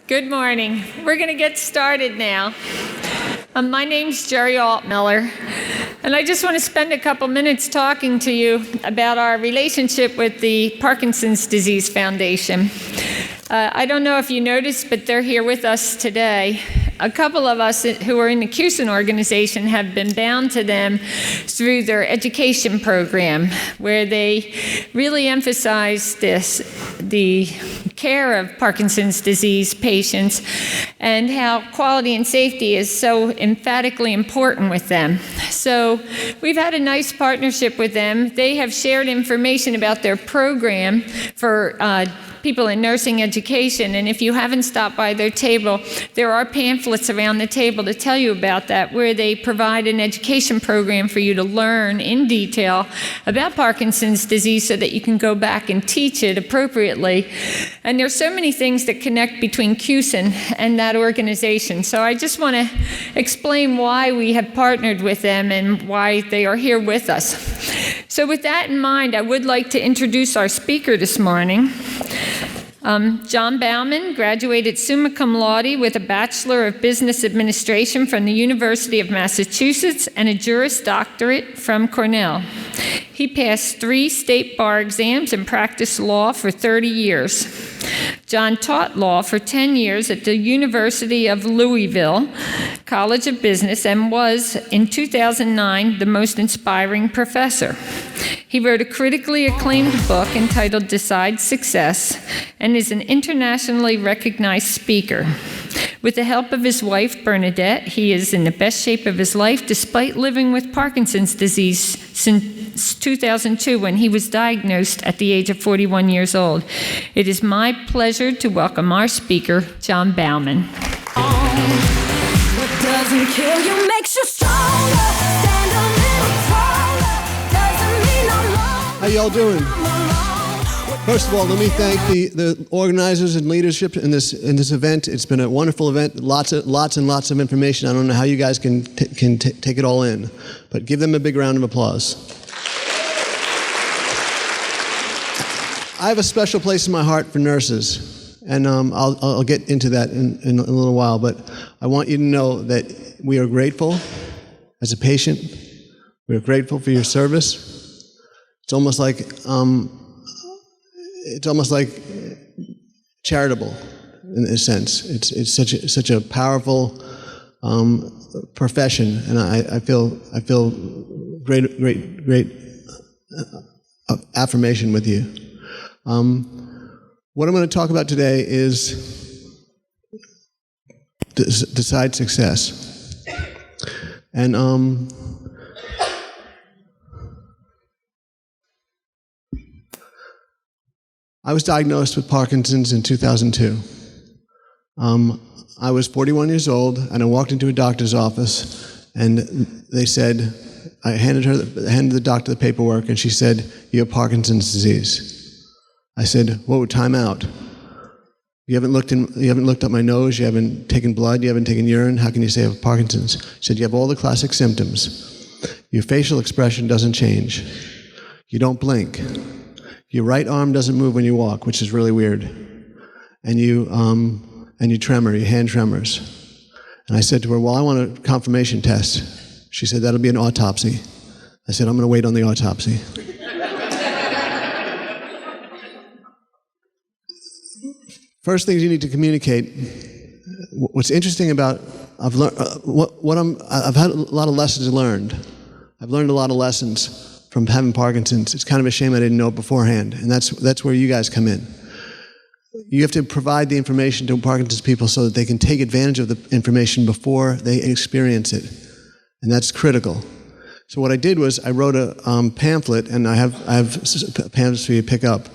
Good morning. We're going to get started now. My name's Jerry Altmiller, and I just want to spend a couple minutes talking to you about our relationship with the Parkinson's Disease Foundation. I don't know if you noticed, but they're here with us today. A couple of us who are in the QSEN organization have been bound to them through their education program, where they really emphasize the care of Parkinson's disease patients and how quality and safety is so emphatically important with them. So we've had a nice partnership with them. They have shared information about their program for people in nursing education, and if you haven't stopped by their table, there are pamphlets around the table to tell you about that, where they provide an education program for you to learn in detail about Parkinson's disease so that you can go back and teach it appropriately. And there's so many things that connect between QSEN and that organization. So I just want to explain why we have partnered with them and why they are here with us. So with that in mind, I would like to introduce our speaker this morning. John Baumann graduated summa cum laude with a Bachelor of Business Administration from the University of Massachusetts and a Juris Doctorate from Cornell. He passed 3 state bar exams and practiced law for 30 years. John taught law for 10 years at the University of Louisville College of Business and was, in 2009, the most inspiring professor. He wrote a critically acclaimed book entitled Decide Success and is an internationally recognized speaker. With the help of his wife, Bernadette, he is in the best shape of his life despite living with Parkinson's disease since 2002 when he was diagnosed at the age of 41 years old. It is my pleasure to welcome our speaker, John Baumann. What doesn't kill you makes you stronger. Stand a little taller. Doesn't mean I'm wrong. How y'all doing? First of all, let me thank the organizers and leadership in this event. It's been a wonderful event. Lots and lots of information. I don't know how you guys can take it all in, but give them a big round of applause. I have a special place in my heart for nurses, and I'll get into that in a little while. But I want you to know that we are grateful as a patient. We are grateful for your service. It's almost like charitable in a sense. It's such a powerful profession, and I feel great affirmation with you. What I'm going to talk about today is Decide Success, and I was diagnosed with Parkinson's in 2002. I was 41 years old, and I walked into a doctor's office, and they said, I handed the doctor the paperwork, and she said, "You have Parkinson's disease." I said, "Whoa, time out. You haven't looked up my nose, you haven't taken blood, you haven't taken urine, how can you say I have Parkinson's?" She said, "You have all the classic symptoms. Your facial expression doesn't change. You don't blink. Your right arm doesn't move when you walk," which is really weird. And you tremor, your hand tremors. And I said to her, "Well, I want a confirmation test." She said, "That'll be an autopsy." I said, "I'm going to wait on the autopsy." First things you need to communicate. What's interesting about I've had a lot of lessons learned. I've learned a lot of lessons from having Parkinson's. It's kind of a shame I didn't know it beforehand, and that's where you guys come in. You have to provide the information to Parkinson's people so that they can take advantage of the information before they experience it, and that's critical. So what I did was I wrote a pamphlet, and I have pamphlets for you to pick up,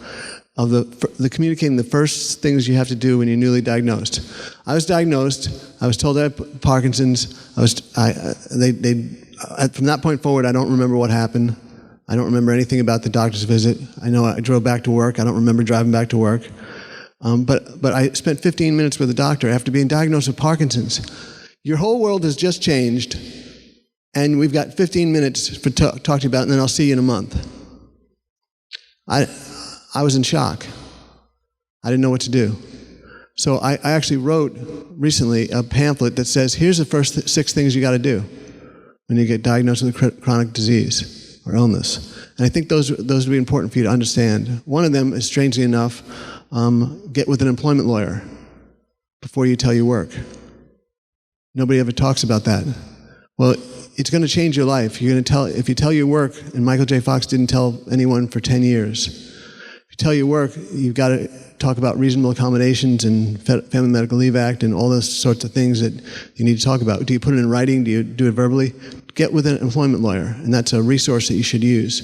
of the communicating the first things you have to do when you're newly diagnosed. I was diagnosed. I was told I had Parkinson's. From that point forward, I don't remember what happened. I don't remember anything about the doctor's visit. I know I drove back to work. I don't remember driving back to work. But I spent 15 minutes with the doctor after being diagnosed with Parkinson's. Your whole world has just changed, and we've got 15 minutes to talk to you about it, and then I'll see you in a month. I was in shock. I didn't know what to do. So I actually wrote recently a pamphlet that says, here's the first 6 things you got to do when you get diagnosed with a chronic disease or illness. And I think those would be important for you to understand. One of them is, strangely enough, get with an employment lawyer before you tell your work. Nobody ever talks about that. Well, it's going to change your life. If you tell your work, and Michael J. Fox didn't tell anyone for 10 years. If you tell your work, you've got to talk about reasonable accommodations and Family Medical Leave Act and all those sorts of things that you need to talk about. Do you put it in writing? Do you do it verbally? Get with an employment lawyer, and that's a resource that you should use.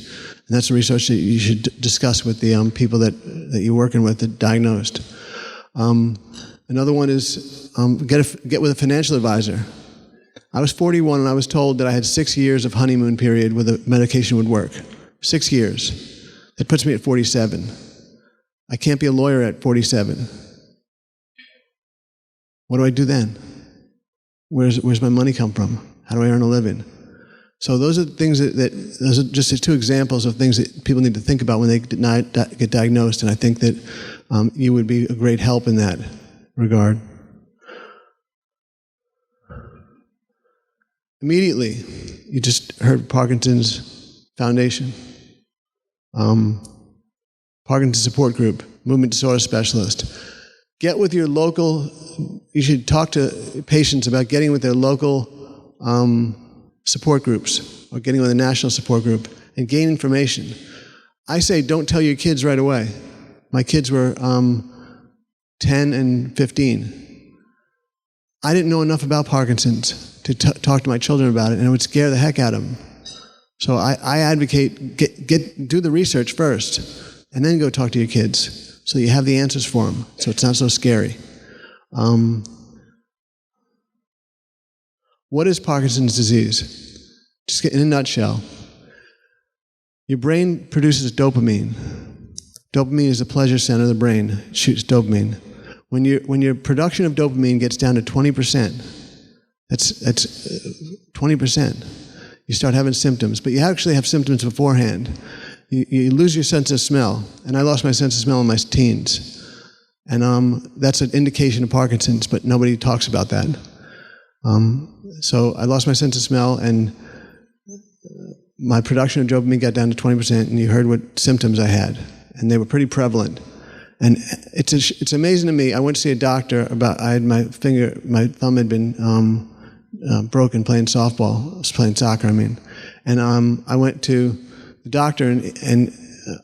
And that's a resource that you should discuss with the people that you're working with that diagnosed. Another one is get with a financial advisor. I was 41 and I was told that I had 6 years of honeymoon period where the medication would work. 6 years. That puts me at 47. I can't be a lawyer at 47. What do I do then? Where's my money come from? How do I earn a living? So those are the things those are just 2 examples of things that people need to think about when they get diagnosed, and I think that you would be a great help in that regard. Immediately, you just heard Parkinson's Foundation, Parkinson's Support Group, Movement Disorder Specialist. Get with your local, you should talk to patients about getting with their local support groups or getting with a national support group and gain information. I say don't tell your kids right away. My kids were 10 and 15. I didn't know enough about Parkinson's to talk to my children about it, and it would scare the heck out of them. So I advocate do the research first, and then go talk to your kids so you have the answers for them, so it's not so scary. What is Parkinson's disease? Just in a nutshell, your brain produces dopamine. Dopamine is the pleasure center of the brain. It shoots dopamine. When your production of dopamine gets down to 20%, that's 20%. You start having symptoms, but you actually have symptoms beforehand. You lose your sense of smell, and I lost my sense of smell in my teens, and that's an indication of Parkinson's, but nobody talks about that. So I lost my sense of smell, and my production of dopamine got down to 20%, and you heard what symptoms I had, and they were pretty prevalent. And it's amazing to me. I went to see a doctor I had my thumb had been broken playing softball. I was playing soccer, and I went to the doctor and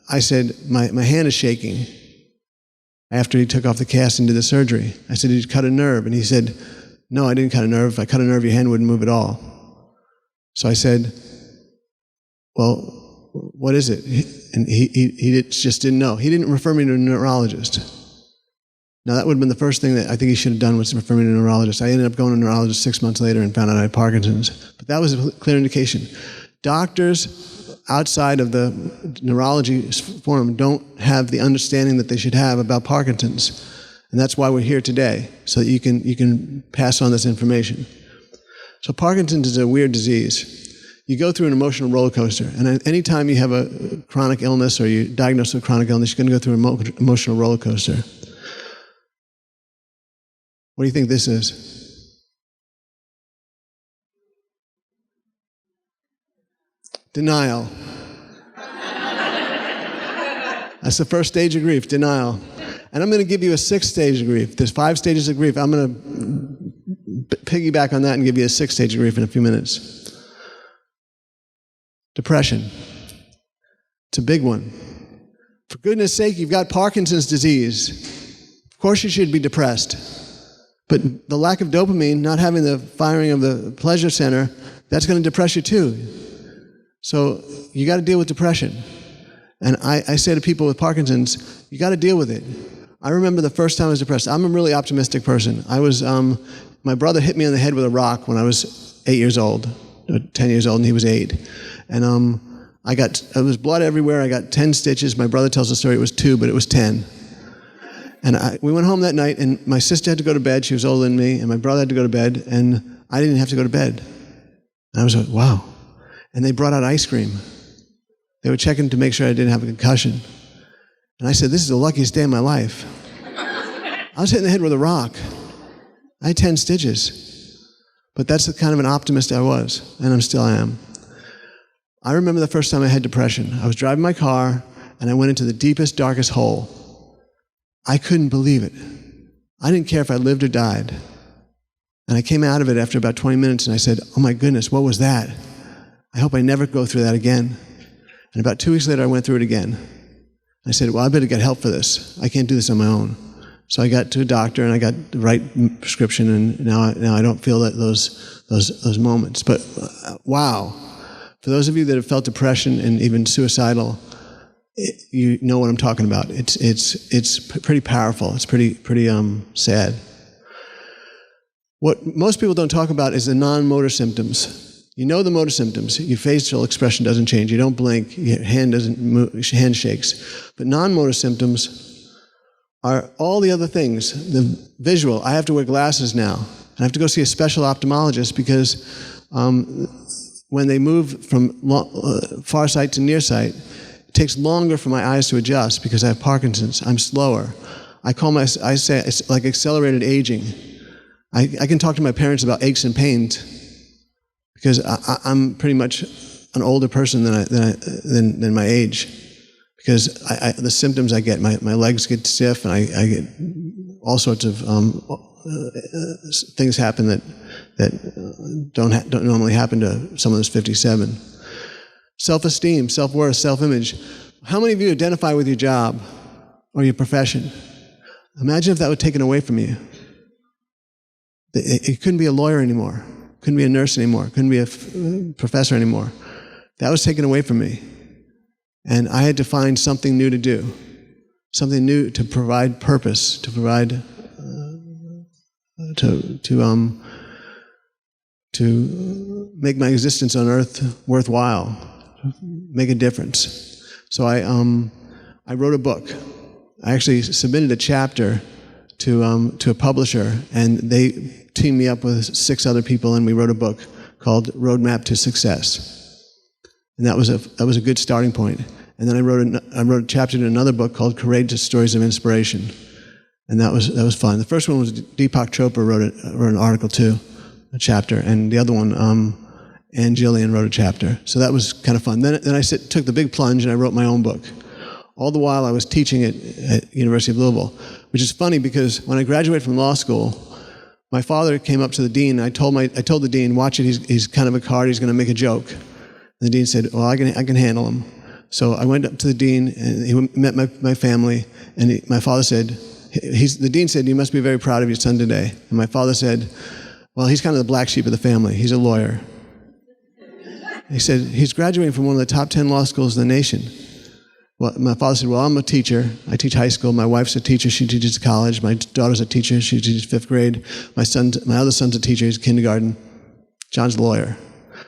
I said, my hand is shaking. After he took off the cast and did the surgery, I said, did you cut a nerve? And he said, no, I didn't cut a nerve. If I cut a nerve, your hand wouldn't move at all. So I said, well, what is it? And he just didn't know. He didn't refer me to a neurologist. Now, that would have been the first thing that I think he should have done, was refer me to a neurologist. I ended up going to a neurologist 6 months later and found out I had Parkinson's. But that was a clear indication. Doctors outside of the neurology forum don't have the understanding that they should have about Parkinson's. And that's why we're here today, so that you can pass on this information. So Parkinson's is a weird disease. You go through an emotional roller coaster, and anytime you have a chronic illness or you're diagnosed with a chronic illness, you're going to go through an emotional roller coaster. What do you think this is? Denial. That's the first stage of grief, denial. And I'm going to give you a 6th stage of grief. There's 5 stages of grief. I'm going to piggyback on that and give you a 6th stage of grief in a few minutes. Depression. It's a big one. For goodness sake, you've got Parkinson's disease. Of course you should be depressed. But the lack of dopamine, not having the firing of the pleasure center, that's going to depress you too. So you got to deal with depression. And I say to people with Parkinson's, you got to deal with it. I remember the first time I was depressed. I'm a really optimistic person. My brother hit me on the head with a rock when I was 8 years old, or 10 years old, and he was 8. And there was blood everywhere. I got 10 stitches. My brother tells the story it was 2, but it was 10. And we went home that night, and my sister had to go to bed. She was older than me, and my brother had to go to bed, and I didn't have to go to bed. And I was like, wow. And they brought out ice cream. They were checking to make sure I didn't have a concussion. And I said, this is the luckiest day of my life. I was hitting the head with a rock. I had 10 stitches. But that's the kind of an optimist I was, and I am. I remember the first time I had depression. I was driving my car, and I went into the deepest, darkest hole. I couldn't believe it. I didn't care if I lived or died. And I came out of it after about 20 minutes, and I said, oh my goodness, what was that? I hope I never go through that again. And about 2 weeks later, I went through it again. I said, well, I better get help for this. I can't do this on my own. So I got to a doctor, and I got the right prescription, and now I don't feel that those moments. But wow, for those of you that have felt depression and even suicidal, you know what I'm talking about. It's pretty powerful. It's pretty sad. What most people don't talk about is the non-motor symptoms. You know the motor symptoms. Your facial expression doesn't change. You don't blink. Your hand doesn't move. Your hand shakes. But non-motor symptoms are all the other things. The visual. I have to wear glasses now. And I have to go see a special ophthalmologist because when they move from far sight to near sight, it takes longer for my eyes to adjust because I have Parkinson's. I'm slower. I say it's like accelerated aging. I can talk to my parents about aches and pains because I'm pretty much an older person than my age. Because the symptoms I get, my legs get stiff, and I get all sorts of things happen that don't normally happen to someone who's 57. Self-esteem, self-worth, self-image. How many of you identify with your job or your profession? Imagine if that were taken away from you. It couldn't be a lawyer anymore. Couldn't be a nurse anymore. Couldn't be a professor anymore. That was taken away from me. And I had to find something new to do. Something new to provide purpose, to provide, to make my existence on earth worthwhile, make a difference. So I wrote a book. I actually submitted a chapter to a publisher, and they teamed me up with 6 other people, and we wrote a book called Roadmap to Success. And that was a good starting point. And then I wrote a chapter in another book called Courageous Stories of Inspiration, and that was fun. The first one was Deepak Chopra wrote an article too, a chapter, and the other one, Ann Gillian wrote a chapter. So that was kind of fun. Then I took the big plunge and I wrote my own book. All the while I was teaching at University of Louisville, which is funny because when I graduated from law school, my father came up to the dean. I told the dean, watch it. He's kind of a card. He's going to make a joke. And the dean said, well, I can handle him. So I went up to the dean, and he met my family, and my father said, the dean said, you must be very proud of your son today. And my father said, well, he's kind of the black sheep of the family. He's a lawyer. He said, he's graduating from one of the top 10 law schools in the nation. Well, my father said, well, I'm a teacher. I teach high school. My wife's a teacher. She teaches college. My daughter's a teacher. She teaches 5th grade. My other son's a teacher. He's kindergarten. John's a lawyer.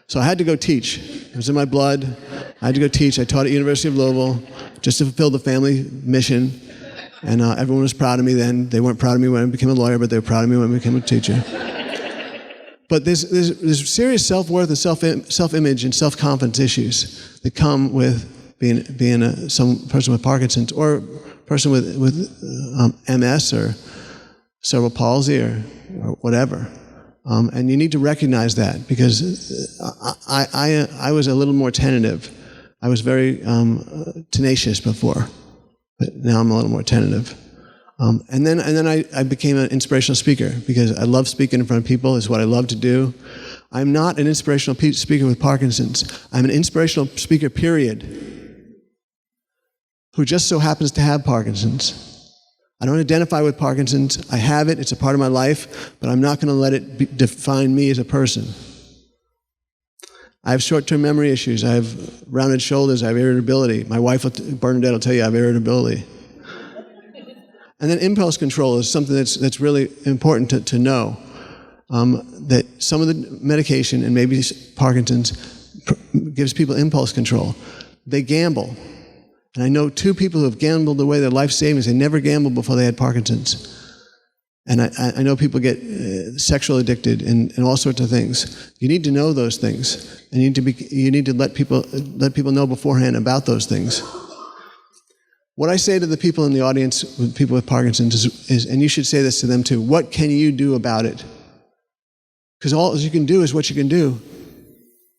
So I had to go teach. It was in my blood. I had to go teach. I taught at University of Louisville just to fulfill the family mission. And everyone was proud of me then. They weren't proud of me when I became a lawyer, but they were proud of me when I became a teacher. But there's serious self-worth and self-image and self-confidence issues that come with being some person with Parkinson's or person with MS or cerebral palsy or whatever. And you need to recognize that because I was a little more tentative. I was very tenacious before, but now I'm a little more tentative. And then I became an inspirational speaker because I love speaking in front of people. It's what I love to do. I'm not an inspirational speaker with Parkinson's. I'm an inspirational speaker, period, who just so happens to have Parkinson's. I don't identify with Parkinson's. I have it. It's a part of my life, but I'm not going to let it define me as a person. I have short-term memory issues. I have rounded shoulders. I have irritability. My wife, Bernadette, will tell you I have irritability. And then impulse control is something that's really important to know. That some of the medication, and maybe Parkinson's, gives people impulse control. They gamble. And I know 2 people who have gambled away their life savings. They never gambled before they had Parkinson's. And I know people get sexual addicted and all sorts of things. You need to know those things, and you need to let people know beforehand about those things. What I say to the people in the audience, with people with Parkinson's, is, and you should say this to them too, what can you do about it? Because all you can do is what you can do.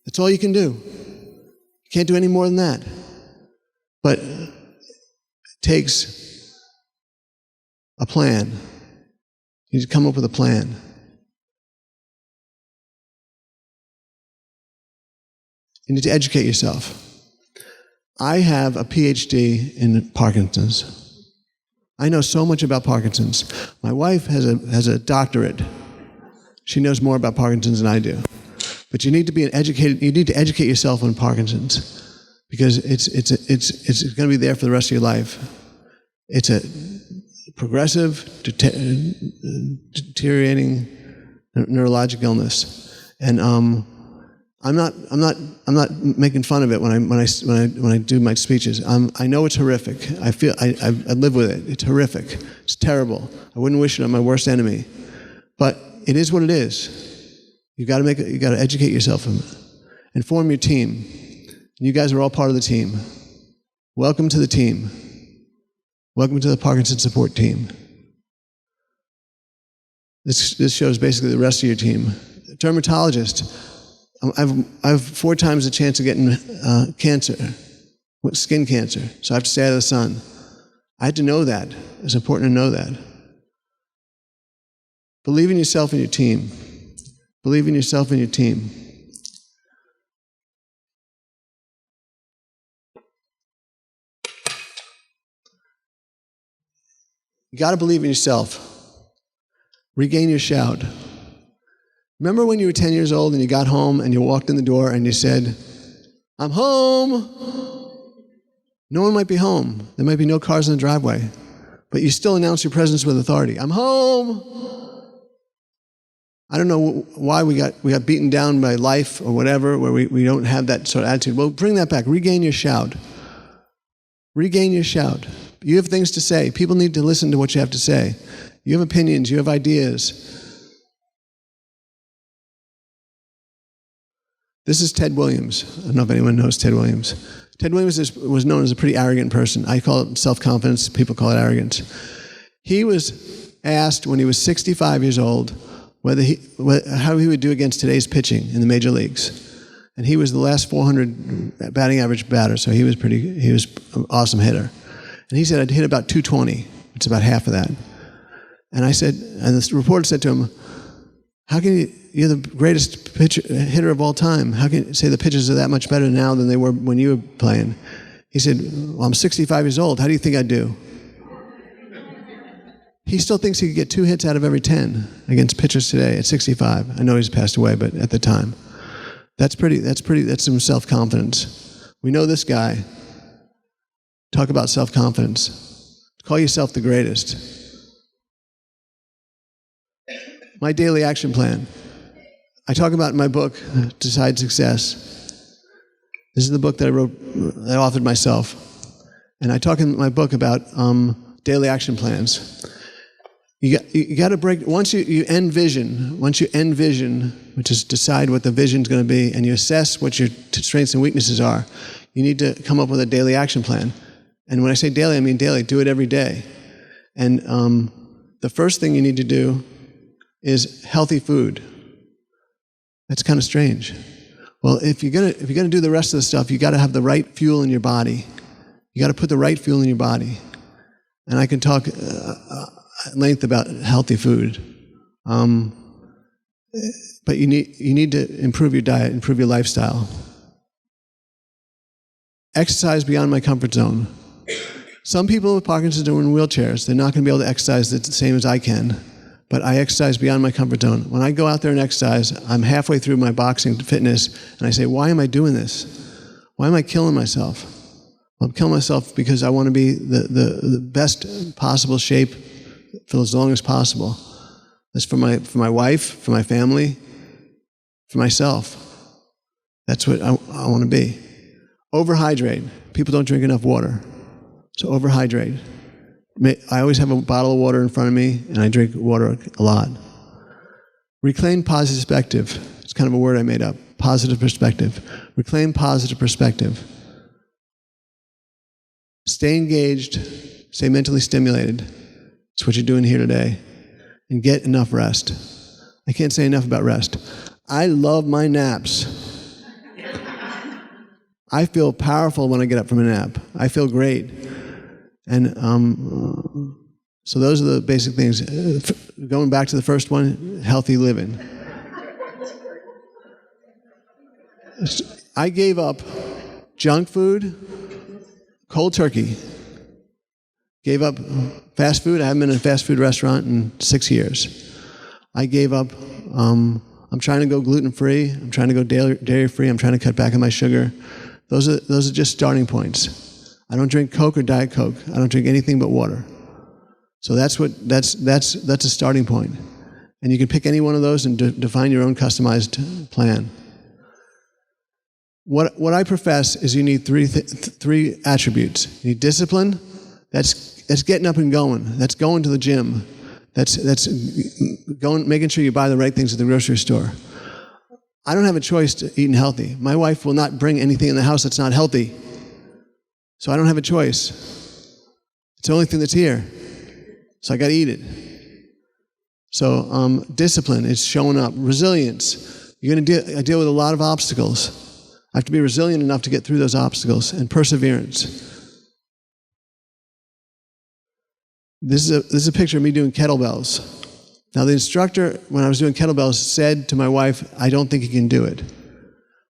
That's all you can do. You can't do any more than that. But it takes a plan. You need to come up with a plan. You need to educate yourself. I have a PhD in Parkinson's. I know so much about Parkinson's. My wife has a doctorate. She knows more about Parkinson's than I do. But you need to be you need to educate yourself on Parkinson's, because it's going to be there for the rest of your life. It's a progressive, deteriorating neurologic illness. And I'm not making fun of it when I do my speeches. I know it's horrific. I live with it. It's horrific. It's terrible. I wouldn't wish it on my worst enemy. But it is what it is. You got to educate yourself and form your team. You guys are all part of the team. Welcome to the team. Welcome to the Parkinson support team. This shows basically the rest of your team. Dermatologist. I've 4 times the chance of getting cancer, skin cancer, so I have to stay out of the sun. I had to know that. It's important to know that. Believe in yourself and your team. Believe in yourself and your team. You got to believe in yourself. Regain your shout. Remember when you were 10 years old and you got home and you walked in the door and you said, "I'm home." No one might be home. There might be no cars in the driveway. But you still announce your presence with authority. "I'm home." I don't know why we got beaten down by life or whatever, where we don't have that sort of attitude. Well, bring that back. Regain your shout. Regain your shout. You have things to say. People need to listen to what you have to say. You have opinions. You have ideas. This is Ted Williams. I don't know if anyone knows Ted Williams. Ted Williams was known as a pretty arrogant person. I call it self-confidence. People call it arrogance. He was asked when he was 65 years old how he would do against today's pitching in the major leagues. And he was the last 400 batting average batter, so he was an awesome hitter. And he said, "I'd hit about 220. It's about half of that." And I said, and this reporter said to him, "How can you're the greatest hitter of all time. How can you say the pitchers are that much better now than they were when you were playing?" He said, "Well, I'm 65 years old. How do you think I'd do?" He still thinks he could get 2 hits out of every 10 against pitchers today at 65. I know he's passed away, but at the time. That's some self-confidence. We know this guy. Talk about self-confidence. Call yourself the greatest. My daily action plan. I talk about in my book, Decide Success. This is the book that I authored myself. And I talk in my book about daily action plans. You got to break, once you envision, which is decide what the vision's going to be, and you assess what your strengths and weaknesses are, you need to come up with a daily action plan. And when I say daily, I mean daily. Do it every day. And the first thing you need to do is healthy food. That's kind of strange. Well, if you're gonna do the rest of the stuff, you got to have the right fuel in your body. You got to put the right fuel in your body. And I can talk at length about healthy food. But you need to improve your diet, improve your lifestyle. Exercise beyond my comfort zone. Some people with Parkinson's are in wheelchairs. They're not going to be able to exercise the same as I can. But I exercise beyond my comfort zone. When I go out there and exercise, I'm halfway through my boxing fitness, and I say, why am I doing this? Why am I killing myself? Well, I'm killing myself because I want to be the best possible shape for as long as possible. That's for my wife, for my family, for myself. That's what I want to be. Overhydrate. People don't drink enough water. So overhydrate. I always have a bottle of water in front of me, and I drink water a lot. Reclaim positive perspective. It's kind of a word I made up. Positive perspective. Reclaim positive perspective. stay engaged, stay mentally stimulated. That's what you're doing here today. And get enough rest. I can't say enough about rest. I love my naps. I feel powerful when I get up from a nap. I feel great. And so those are the basic things. Going back to the first one, healthy living. I gave up junk food, cold turkey. Gave up fast food. I haven't been in a fast food restaurant in 6 years. I gave up, I'm trying to go gluten-free. I'm trying to go dairy-free. I'm trying to cut back on my sugar. Those are just starting points. I don't drink Coke or Diet Coke. I don't drink anything but water. So that's a starting point. And you can pick any one of those and define your own customized plan. What I profess is you need three attributes. You need discipline. That's getting up and going. That's going to the gym. That's going, making sure you buy the right things at the grocery store. I don't have a choice to eating healthy. My wife will not bring anything in the house that's not healthy. So I don't have a choice. It's the only thing that's here. So I got to eat it. So discipline is showing up. Resilience. You're going to deal with a lot of obstacles. I have to be resilient enough to get through those obstacles. And perseverance. This is a picture of me doing kettlebells. Now the instructor, when I was doing kettlebells, said to my wife, "I don't think you can do it."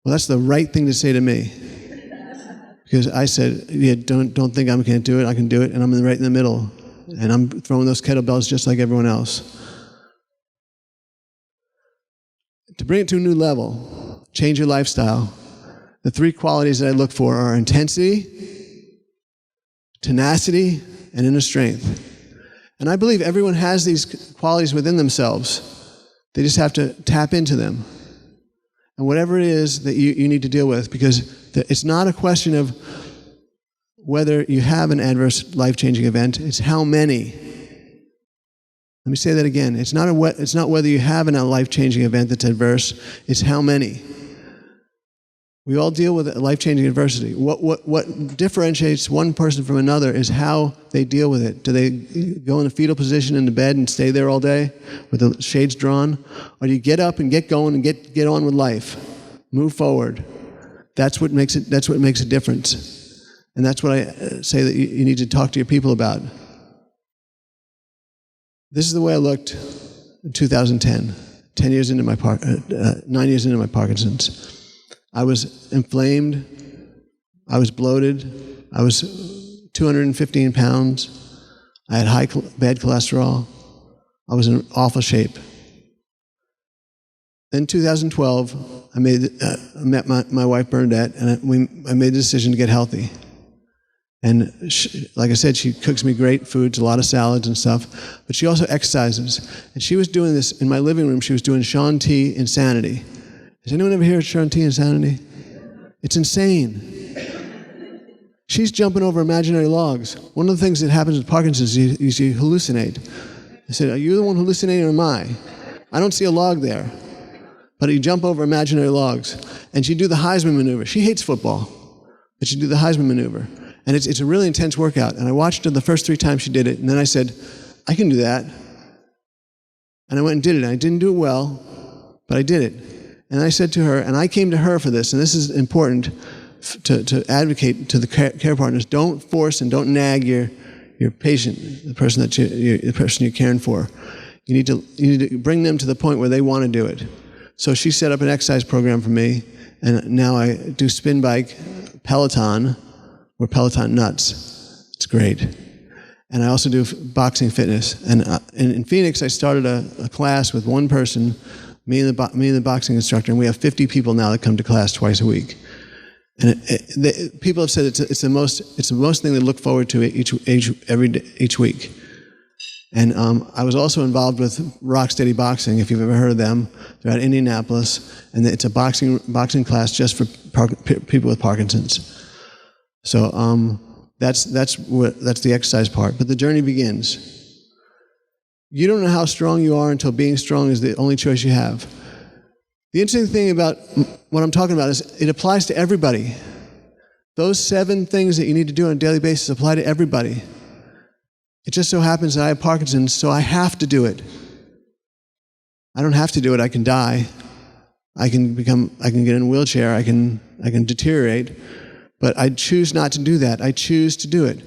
Well, that's the right thing to say to me. Because I said, "Yeah, don't think I can't do it. I can do it." And I'm right in the middle. And I'm throwing those kettlebells just like everyone else. To bring it to a new level, change your lifestyle. The three qualities that I look for are intensity, tenacity, and inner strength. And I believe everyone has these qualities within themselves. They just have to tap into them. And whatever it is that you need to deal with, because it's not a question of whether you have an adverse life-changing event, it's how many. Let me say that again. It's not whether you have a life-changing event that's adverse, it's how many. We all deal with life-changing adversity. What differentiates one person from another is how they deal with it. Do they go in a fetal position in the bed and stay there all day with the shades drawn? Or do you get up and get going and get on with life? Move forward. That's what makes a difference. And that's what I say that you need to talk to your people about. This is the way I looked in 2010, 9 years into my Parkinson's. I was inflamed, I was bloated, I was 215 pounds, I had bad cholesterol, I was in awful shape. In 2012, I met my wife Bernadette, and I made the decision to get healthy. And like I said, she cooks me great foods, a lot of salads and stuff, but she also exercises. And she was doing this in my living room. She was doing Shaun T Insanity. Has anyone ever heard of Shaun T Insanity? It's insane. She's jumping over imaginary logs. One of the things that happens with Parkinson's is you hallucinate. I said, "Are you the one hallucinating or am I? I don't see a log there." But you jump over imaginary logs. And she'd do the Heisman maneuver. She hates football, but she'd do the Heisman maneuver. And it's a really intense workout. And I watched her the first 3 times she did it. And then I said, "I can do that." And I went and did it. And I didn't do it well, but I did it. And I said to her, and I came to her for this, and this is important to advocate to the care partners, don't force and don't nag your patient, the person you're caring for. You need to bring them to the point where they want to do it. So she set up an exercise program for me, and now I do spin bike, Peloton, or Peloton nuts. It's great. And I also do boxing fitness. And in Phoenix, I started a class with one person, me and the boxing instructor, and we have 50 people now that come to class twice a week. And people have said it's the most thing they look forward to each week. And I was also involved with Rocksteady Boxing, if you've ever heard of them. They're at Indianapolis, and it's a boxing class just for people with Parkinson's. So that's the exercise part. But the journey begins. You don't know how strong you are until being strong is the only choice you have. The interesting thing about what I'm talking about is it applies to everybody. Those 7 things that you need to do on a daily basis apply to everybody. It just so happens that I have Parkinson's, so I have to do it. I don't have to do it. I can die. I can get in a wheelchair. I can deteriorate. But I choose not to do that. I choose to do it.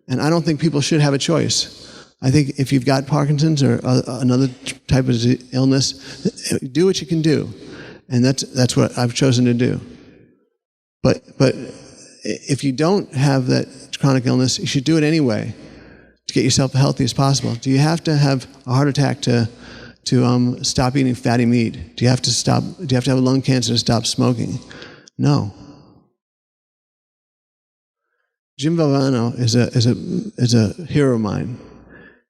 And I don't think people should have a choice. I think if you've got Parkinson's or another type of illness, do what you can do. And that's what I've chosen to do. But if you don't have that chronic illness, you should do it anyway to get yourself as healthy as possible. Do you have to have a heart attack to stop eating fatty meat? Do you have to have lung cancer to stop smoking? No. Jim Valvano is a hero of mine.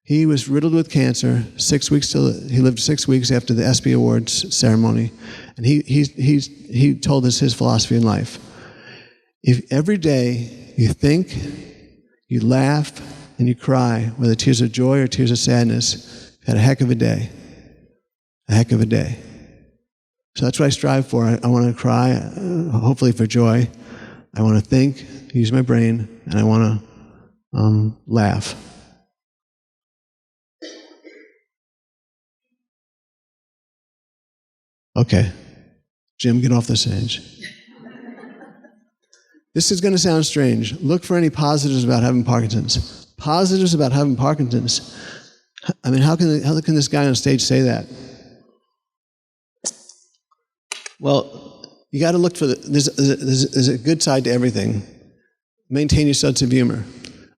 He was riddled with cancer. He lived 6 weeks after the ESPY Awards ceremony, and he told us his philosophy in life. If every day you think, you laugh, and you cry, whether tears of joy or tears of sadness, you've had a heck of a day. A heck of a day. So that's what I strive for. I want to cry, hopefully for joy. I want to think, use my brain, and I want to laugh. Okay. Jim, get off the stage. This is going to sound strange. Look for any positives about having Parkinson's. Positives about having Parkinson's. I mean, how can this guy on stage say that? Well, you got to look for there's a good side to everything. Maintain your sense of humor.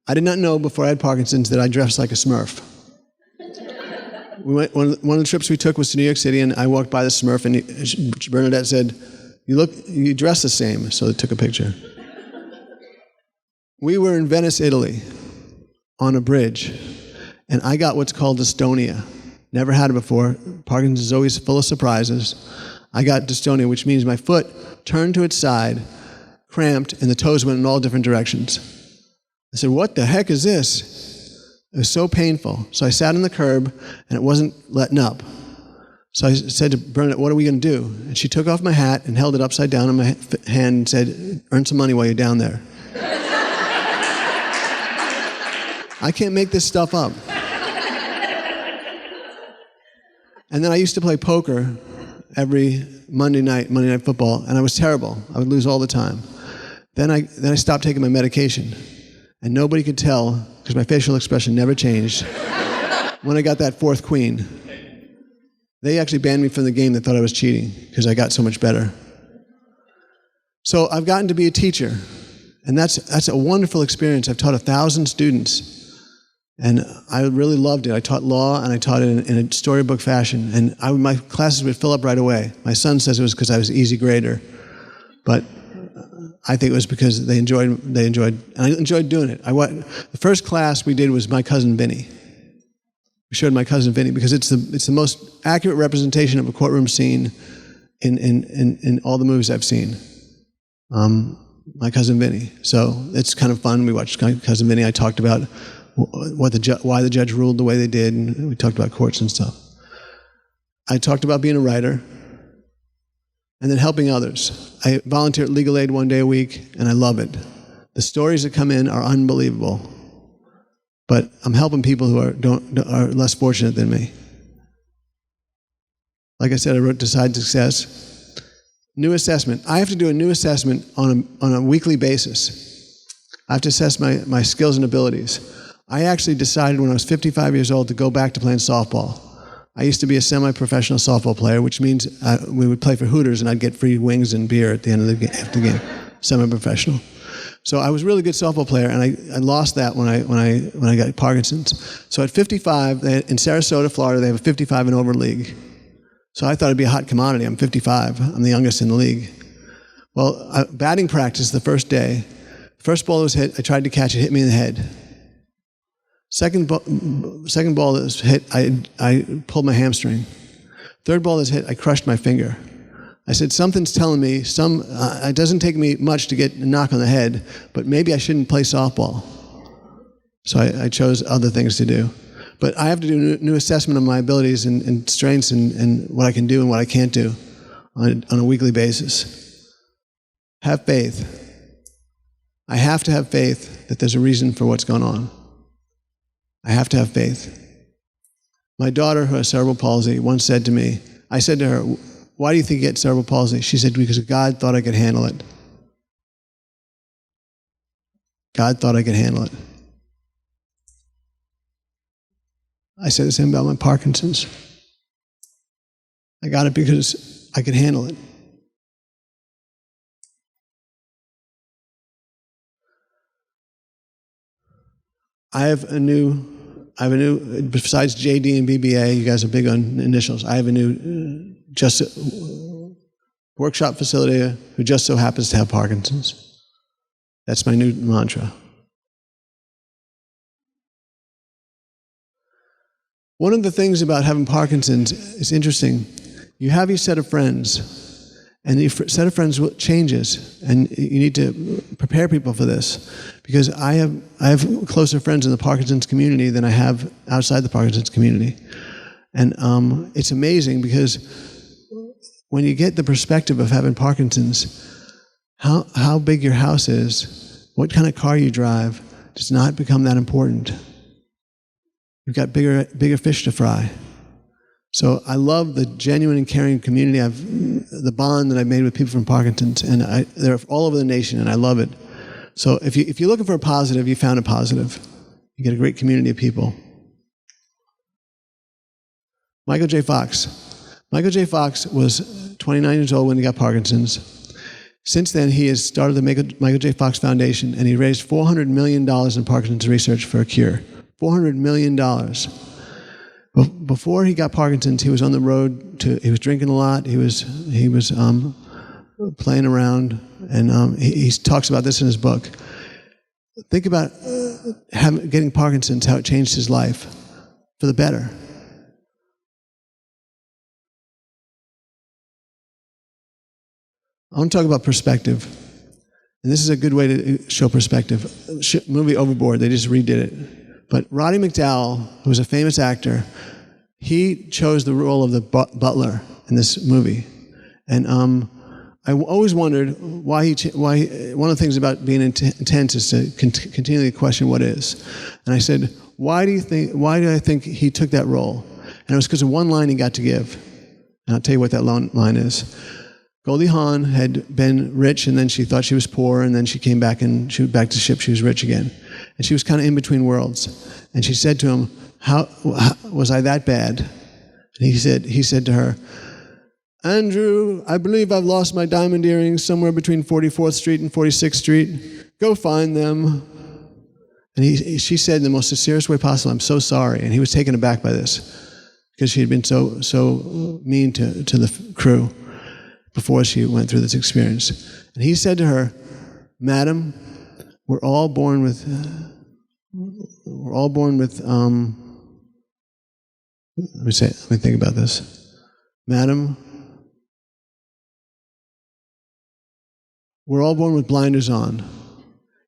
I did not know before I had Parkinson's that I dressed like a Smurf. One of the trips we took was to New York City, and I walked by the Smurf, and Bernadette said, "You dress the same." So they took a picture. We were in Venice, Italy, on a bridge, and I got what's called dystonia. Never had it before. Parkinson's is always full of surprises. I got dystonia, which means my foot turned to its side, cramped, and the toes went in all different directions. I said, "What the heck is this?" It was so painful. So I sat on the curb, and it wasn't letting up. So I said to Bernadette, "What are we going to do?" And she took off my hat and held it upside down in my hand and said, "Earn some money while you're down there." I can't make this stuff up. And then I used to play poker every Monday night football, and I was terrible. I would lose all the time. Then I stopped taking my medication, and nobody could tell, because my facial expression never changed, when I got that 4th queen. They actually banned me from the game. They thought I was cheating, because I got so much better. So I've gotten to be a teacher, and that's a wonderful experience. I've taught 1,000 students. And I really loved it. I taught law, and I taught it in a storybook fashion. And my classes would fill up right away. My son says it was because I was an easy grader. But I think it was because they enjoyed, and I enjoyed doing it. The first class we did was My Cousin Vinny. We showed My Cousin Vinny because it's the most accurate representation of a courtroom scene in all the movies I've seen. My Cousin Vinny. So it's kind of fun. We watched My Cousin Vinny. I talked about why the judge ruled the way they did, and we talked about courts and stuff. I talked about being a writer, and then helping others. I volunteer at Legal Aid 1 day a week, and I love it. The stories that come in are unbelievable, but I'm helping people who are less fortunate than me. Like I said, I wrote Decide Success. New assessment. I have to do a new assessment on a weekly basis. I have to assess my skills and abilities. I actually decided when I was 55 years old to go back to playing softball. I used to be a semi-professional softball player, which means we would play for Hooters and I'd get free wings and beer at the end of the game. Semi-professional. So I was a really good softball player, and I lost that when I got Parkinson's. So at 55, in Sarasota, Florida, they have a 55 and over league. So I thought it'd be a hot commodity. I'm 55. I'm the youngest in the league. Well, batting practice the first day. First ball was hit. I tried to catch it. Hit me in the head. Second ball that was hit, I pulled my hamstring. Third ball that was hit, I crushed my finger. I said, something's telling me, it doesn't take me much to get a knock on the head, but maybe I shouldn't play softball. So I chose other things to do. But I have to do a new assessment of my abilities and strengths and what I can do and what I can't do on a weekly basis. Have faith. I have to have faith that there's a reason for what's going on. I have to have faith. My daughter, who has cerebral palsy, once said to me, I said to her, why do you think you get cerebral palsy? She said, because God thought I could handle it. God thought I could handle it. I said the same about my Parkinson's. I got it because I could handle it. I have a new, besides JD and BBA, you guys are big on initials, I have a new workshop facilitator who just so happens to have Parkinson's. That's my new mantra. One of the things about having Parkinson's is interesting. You have your set of friends, and your set of friends changes, and you need to prepare people for this. Because I have closer friends in the Parkinson's community than I have outside the Parkinson's community. And it's amazing because when you get the perspective of having Parkinson's, how big your house is, what kind of car you drive, does not become that important. You've got bigger fish to fry. So I love the genuine and caring community. The bond that I've made with people from Parkinson's, and they're all over the nation, and I love it. So if you're looking for a positive, you found a positive. You get a great community of people. Michael J. Fox. Michael J. Fox was 29 years old when he got Parkinson's. Since then, he has started the Michael J. Fox Foundation, and he raised $400 million in Parkinson's research for a cure. $400 million. Before he got Parkinson's, he was on the road he was drinking a lot, he was playing around, and he talks about this in his book. Think about getting Parkinson's, how it changed his life for the better. I want to talk about perspective. And this is a good way to show perspective. Movie Overboard, they just redid it. But Roddy McDowall, who was a famous actor, he chose the role of the butler in this movie. And I always wondered why one of the things about being intense is to continually question what is. And I said, why do I think he took that role? And it was because of one line he got to give. And I'll tell you what that line is. Goldie Hawn had been rich, and then she thought she was poor, and then she came back and she went back to the ship, she was rich again. And she was kind of in between worlds. And she said to him, how was I that bad? And he said to her, Andrew, I believe I've lost my diamond earrings somewhere between 44th Street and 46th Street. Go find them. And she said in the most sincerest way possible, I'm so sorry. And he was taken aback by this because she had been so mean to the crew before she went through this experience. And he said to her, Madam, we're all born with let me think about this. Madam, we're all born with blinders on.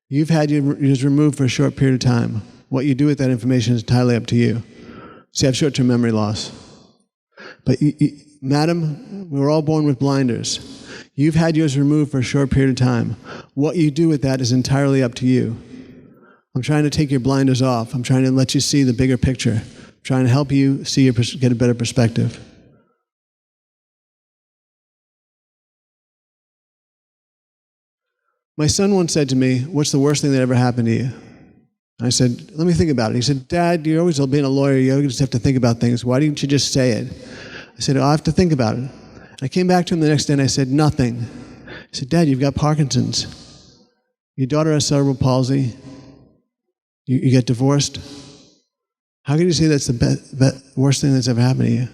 You've had yours removed for a short period of time. What you do with that information is entirely up to you. See, I have short-term memory loss. But Madam, we're all born with blinders. You've had yours removed for a short period of time. What you do with that is entirely up to you. I'm trying to take your blinders off. I'm trying to let you see the bigger picture. I'm trying to help you get a better perspective. My son once said to me, what's the worst thing that ever happened to you? I said, let me think about it. He said, Dad, you're always being a lawyer, you always have to think about things. Why didn't you just say it? I said, I have to think about it. I came back to him the next day and I said, nothing. He said, Dad, you've got Parkinson's. Your daughter has cerebral palsy. You get divorced. How can you say that's the worst thing that's ever happened to you?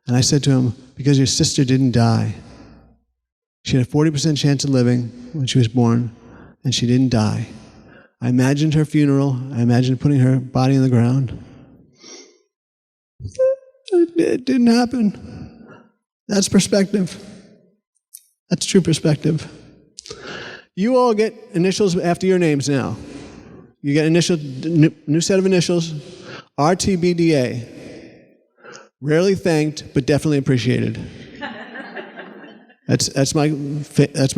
And I said to him, because your sister didn't die. She had a 40% chance of living when she was born, and she didn't die. I imagined her funeral. I imagined putting her body on the ground. It didn't happen. That's perspective. That's true perspective. You all get initials after your names now. You get new set of initials, RTBDA. Rarely thanked, but definitely appreciated. That's my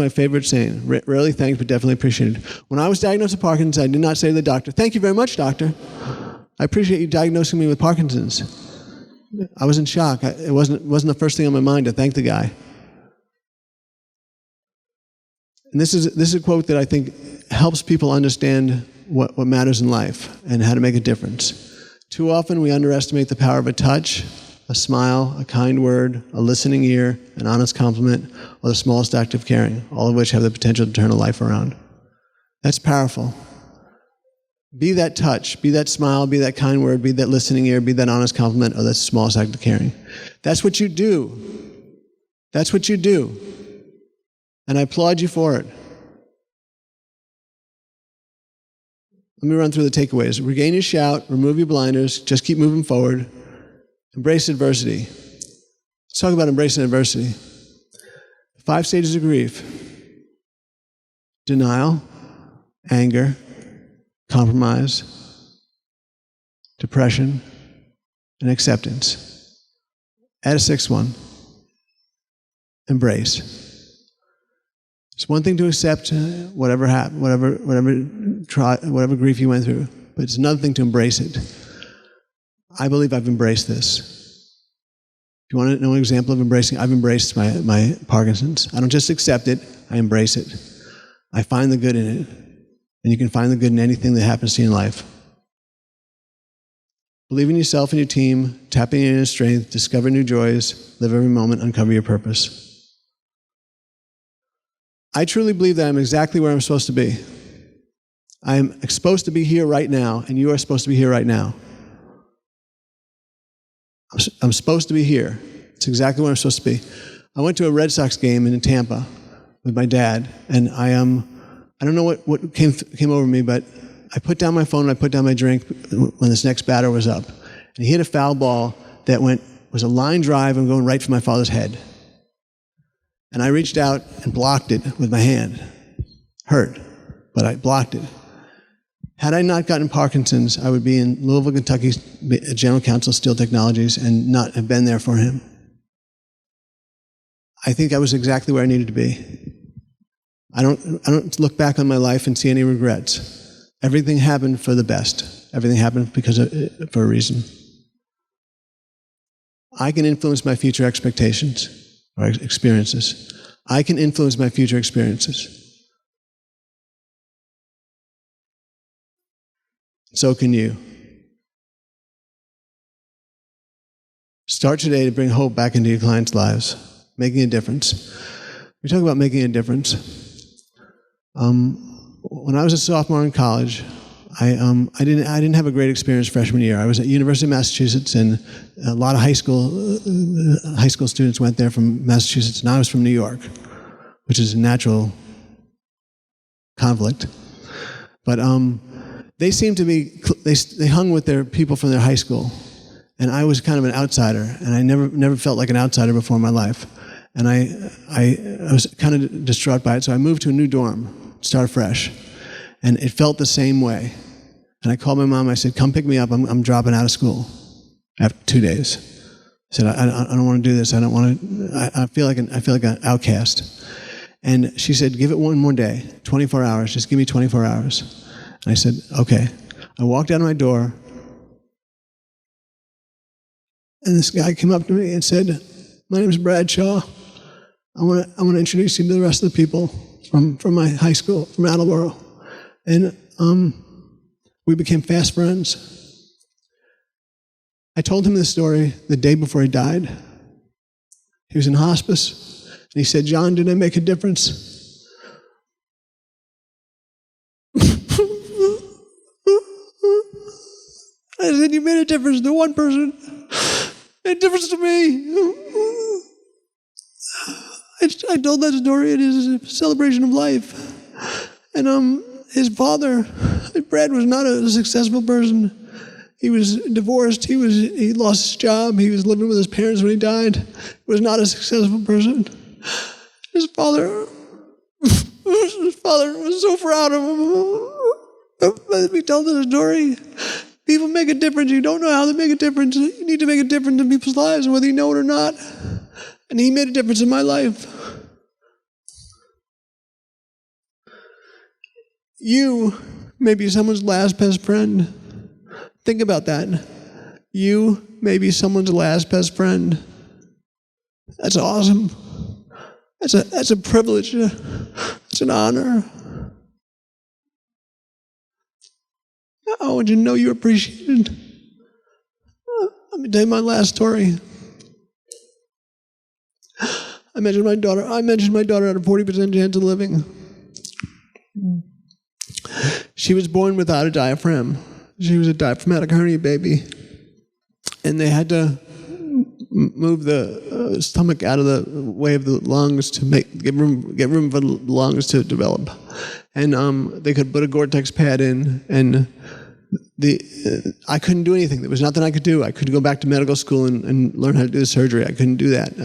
favorite saying. Rarely thanked, but definitely appreciated. When I was diagnosed with Parkinson's, I did not say to the doctor, "Thank you very much, doctor. I appreciate you diagnosing me with Parkinson's." I was in shock. It wasn't the first thing on my mind to thank the guy. And this is a quote that I think helps people understand what matters in life and how to make a difference. Too often we underestimate the power of a touch, a smile, a kind word, a listening ear, an honest compliment, or the smallest act of caring, all of which have the potential to turn a life around. That's powerful. Be that touch, be that smile, be that kind word, be that listening ear, be that honest compliment, or that smallest act of caring. That's what you do. That's what you do. And I applaud you for it. Let me run through the takeaways. Regain your shout, remove your blinders, just keep moving forward. Embrace adversity. Let's talk about embracing adversity. 5 stages of grief: denial, anger, compromise, depression, and acceptance. Add a 6th one: embrace. It's one thing to accept whatever happened, whatever grief you went through, but it's another thing to embrace it. I believe I've embraced this. If you want to know an example of embracing, I've embraced my Parkinson's. I don't just accept it, I embrace it. I find the good in it. And you can find the good in anything that happens to you in life. Believe in yourself and your team, tap into your inner strength, discover new joys, live every moment, uncover your purpose. I truly believe that I'm exactly where I'm supposed to be. I'm supposed to be here right now, and you are supposed to be here right now. I'm supposed to be here. It's exactly where I'm supposed to be. I went to a Red Sox game in Tampa with my dad, and I don't know what came over me, but I put down my phone and I put down my drink when this next batter was up. And he hit a foul ball that was a line drive and going right for my father's head. And I reached out and blocked it with my hand. Hurt, but I blocked it. Had I not gotten Parkinson's, I would be in Louisville, Kentucky, General Counsel of Steel Technologies, and not have been there for him. I think I was exactly where I needed to be. I don't look back on my life and see any regrets. Everything happened for the best. Everything happened for a reason. I can influence my future expectations or experiences. I can influence my future experiences. So can you. Start today to bring hope back into your clients' lives, making a difference. We talk about making a difference. When I was a sophomore in college, I didn't have a great experience freshman year. I was at University of Massachusetts, and a lot of high school students went there from Massachusetts, and I was from New York, which is a natural conflict. But they seemed to be, they hung with their people from their high school, and I was kind of an outsider, and I never felt like an outsider before in my life. And I was kind of distraught by it, so I moved to a new dorm, start fresh. And it felt the same way. And I called my mom, I said, "Come pick me up, I'm dropping out of school after 2 days." I said, I don't want to do this, I don't want to, I feel like an outcast. And she said, "Give it one more day, 24 hours, just give me 24 hours. And I said, "Okay." I walked out of my door, and this guy came up to me and said, "My name is Bradshaw. I want to introduce you to the rest of the people from my high school, from Attleboro." And we became fast friends. I told him this story the day before he died. He was in hospice, and he said, "John, did I make a difference?" I said, "You made a difference to one person. Made a difference to me." I told that story. It is a celebration of life. And his father, Brad, was not a successful person. He was divorced. He lost his job. He was living with his parents when he died. He was not a successful person. His father was so proud of him. Let me tell the story. People make a difference. You don't know how they make a difference. You need to make a difference in people's lives, whether you know it or not. And he made a difference in my life. You may be someone's last best friend. Think about that. You may be someone's last best friend. That's awesome. That's a privilege. It's an honor. I want you to know you're appreciated. Let me tell you my last story. I mentioned my daughter had a 40% chance of living. She was born without a diaphragm. She was a diaphragmatic hernia baby. And they had to move the stomach out of the way of the lungs to get room for the lungs to develop. And they could put a Gore-Tex pad in, and I couldn't do anything. There was nothing I could do. I couldn't go back to medical school and learn how to do the surgery. I couldn't do that.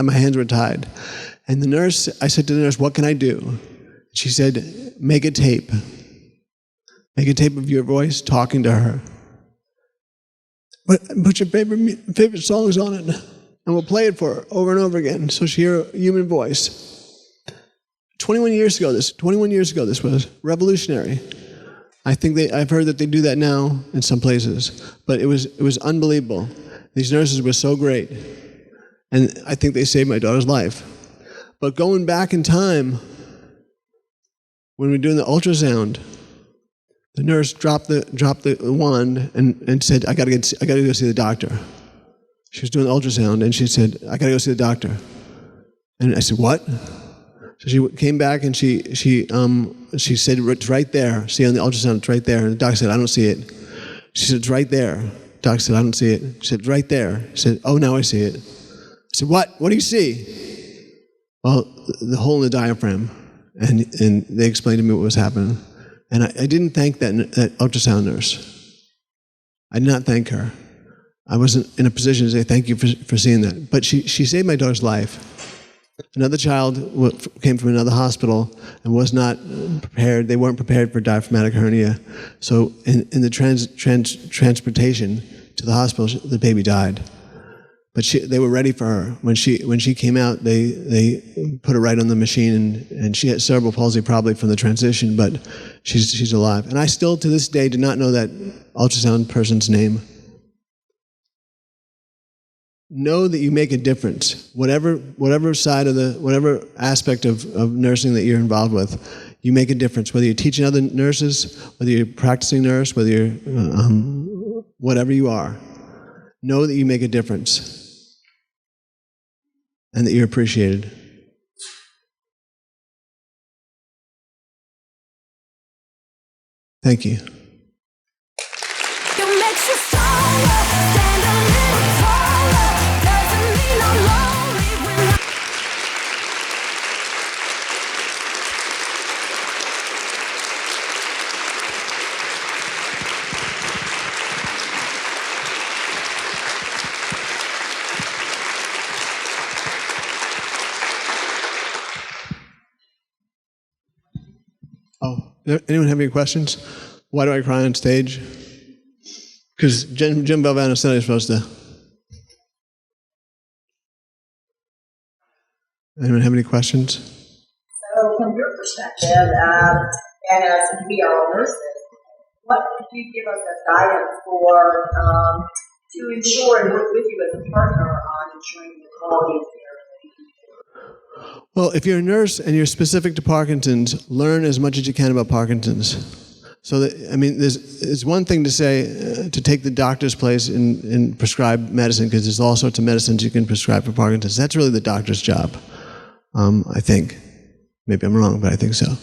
My hands were tied. And I said to the nurse, "What can I do?" She said, "Make a tape. Make a tape of your voice talking to her. Put your favorite songs on it, and we'll play it for her over and over again, so she hear a human voice." 21 years ago, this was revolutionary. I've heard that they do that now in some places, but it was unbelievable. These nurses were so great, and I think they saved my daughter's life. But going back in time, when we were doing the ultrasound, the nurse dropped the wand and said, I gotta go see the doctor. She was doing the ultrasound, and she said, "I gotta go see the doctor." And I said, "What?" So she came back and she said, "It's right there. See on the ultrasound, it's right there." And the doctor said, "I don't see it." She said, "It's right there." The doctor said, "I don't see it." She said, "It's right there." She said, "Oh, now I see it." I said, "What? What do you see?" Well, the hole in the diaphragm. And they explained to me what was happening. And I didn't thank that ultrasound nurse. I did not thank her. I wasn't in a position to say thank you for seeing that. But she saved my daughter's life. Another child came from another hospital and was not prepared. They weren't prepared for diaphragmatic hernia. So in the transportation to the hospital, the baby died. But they were ready for her. When she came out, they put her right on the machine, and she had cerebral palsy probably from the transition, but she's alive. And I still, to this day, did not know that ultrasound person's name. Know that you make a difference. Whatever side of whatever aspect of nursing that you're involved with, you make a difference. Whether you're teaching other nurses, whether you're a practicing nurse, whether you're whatever you are, know that you make a difference and that you're appreciated. Thank you. You makes you stronger, stand a little taller. Doesn't mean I'm lonely when Anyone have any questions? Why do I cry on stage? Because Jim Belvano said I was supposed to. Anyone have any questions? So, from your perspective, and as we are all nurses, what could you give us as guidance for to ensure and work with you as a partner on ensuring the quality of care? Well, if you're a nurse and you're specific to Parkinson's, learn as much as you can about Parkinson's. So that, I mean, there's one thing to say, to take the doctor's place in prescribe medicine, because there's all sorts of medicines you can prescribe for Parkinson's. That's really the doctor's job, I think. Maybe I'm wrong, but I think so.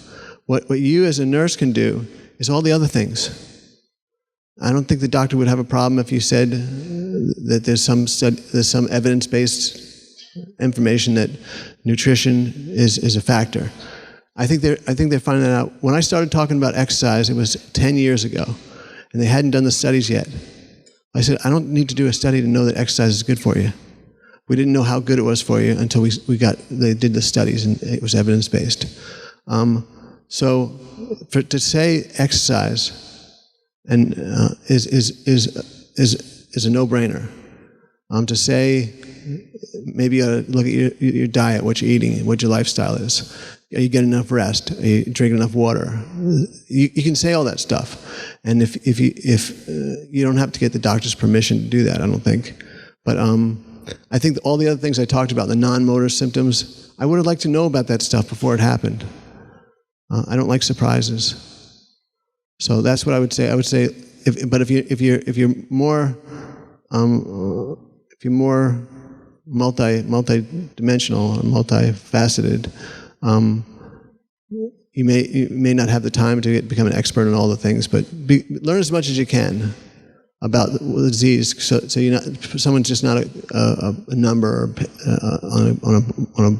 What you as a nurse can do is all the other things. I don't think the doctor would have a problem if you said that there's some evidence-based information that nutrition is a factor. I think they're finding that out. When I started talking about exercise, it was 10 years ago, and they hadn't done the studies yet. I said, I don't need to do a study to know that exercise is good for you. We didn't know how good it was for you until they did the studies, and it was evidence-based. So to say exercise and is a no-brainer. To say, maybe you ought to look at your diet, what you're eating, what your lifestyle is. Are you getting enough rest? Are you drinking enough water? You can say all that stuff, and if you don't have to get the doctor's permission to do that, I don't think. But I think all the other things I talked about, the non-motor symptoms, I would have liked to know about that stuff before it happened. I don't like surprises, so that's what I would say. I would say, if you're more multi-dimensional and multifaceted, you may not have the time to become an expert in all the things, but learn as much as you can about the disease, so you're not, someone's just not a number on a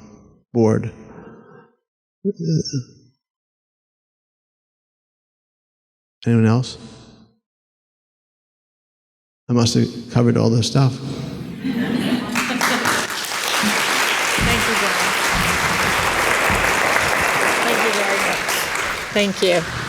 board. Anyone else? I must have covered all this stuff. Thank you, John. Thank you very much. Thank you.